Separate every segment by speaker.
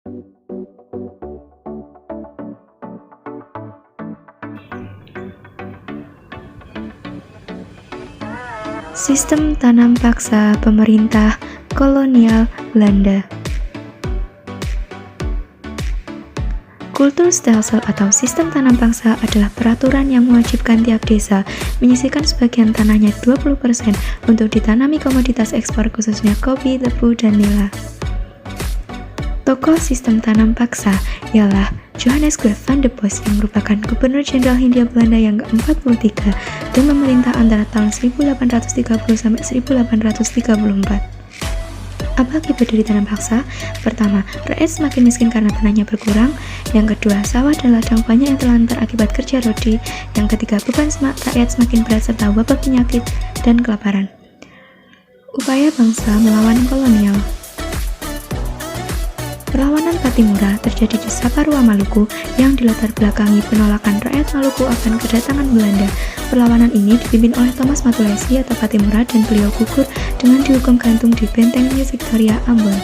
Speaker 1: Sistem tanam paksa pemerintah kolonial Belanda. Kulturstelsel atau sistem tanam paksa adalah peraturan yang mewajibkan tiap desa menyisihkan sebagian tanahnya 20% untuk ditanami komoditas ekspor khususnya kopi, tebu, dan nila. Tokoh sistem tanam paksa ialah Johannes Graf van der Bos yang merupakan Gubernur Jenderal Hindia Belanda yang ke-43 dan memerintah antara tahun 1830 sampai 1834. Apa akibat dari tanam paksa? Pertama, rakyat semakin miskin karena tanahnya berkurang. Yang kedua, sawah dan ladang banyak yang terlantar akibat kerja rodi. Yang ketiga, beban rakyat semakin berat serta wabah penyakit dan kelaparan. Upaya bangsa melawan kolonial. Perlawanan Patimura terjadi di Saparua, Maluku yang dilatar belakangi penolakan rakyat Maluku akan kedatangan Belanda. Perlawanan ini dipimpin oleh Thomas Matulesi atau Patimura dan beliau gugur dengan dihukum gantung di benteng New Victoria, Ambon.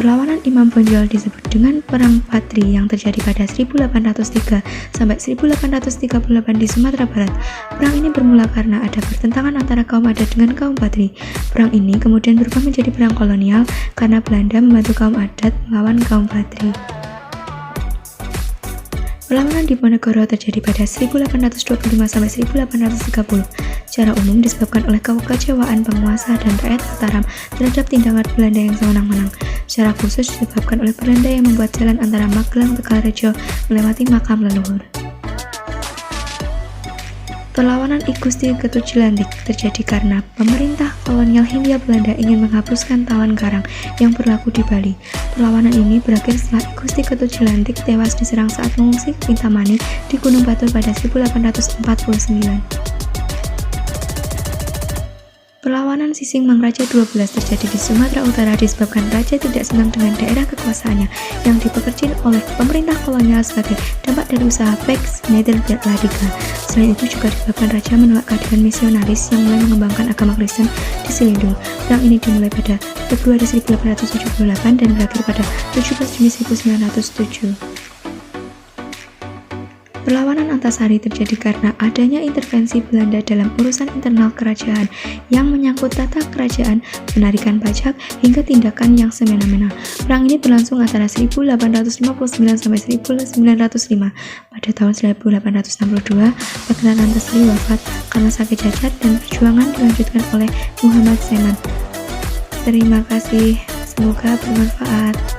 Speaker 1: Perlawanan Imam Bonjol disebut dengan Perang Patri yang terjadi pada 1803 sampai 1838 di Sumatera Barat. Perang ini bermula karena ada pertentangan antara kaum adat dengan kaum Patri. Perang ini kemudian berubah menjadi perang kolonial karena Belanda membantu kaum adat melawan kaum Patri. Perlawanan Diponegoro terjadi pada 1825 sampai 1830. Secara umum disebabkan oleh kekecewaan penguasa dan rakyat Mataram terhadap tindakan Belanda yang sewenang-wenang. Secara khusus disebabkan oleh Belanda yang membuat jalan antara Magelang Tegalrejo melewati makam leluhur. Perlawanan I Gusti Ketujuhlantik terjadi karena pemerintah kolonial Hindia Belanda ingin menghapuskan tawan karang yang berlaku di Bali. Perlawanan ini berakhir setelah I Gusti Ketujuhlantik tewas diserang saat mengungsi ke Kintamani di Gunung Batur pada 1849. Perlawanan Sising Mangraja XII terjadi di Sumatera Utara disebabkan raja tidak senang dengan daerah kekuasaannya yang dipekerjakan oleh pemerintah kolonial sebagai dampak dari usaha Pax Nederlandica. Selain itu juga disebabkan raja menolak kehadiran misionaris yang mulai mengembangkan agama Kristen di Selindung. Perang ini dimulai pada Februari 1878 dan berakhir pada 17 Juni 1907. Perlawanan Antasari terjadi karena adanya intervensi Belanda dalam urusan internal kerajaan yang menyangkut tata kerajaan, penarikan pajak, hingga tindakan yang semena-mena. Perang ini berlangsung antara 1859 sampai 1905. Pada tahun 1862, Pangeran Antasari wafat karena sakit cacat dan perjuangan dilanjutkan oleh Muhammad Zeman. Terima kasih, semoga bermanfaat.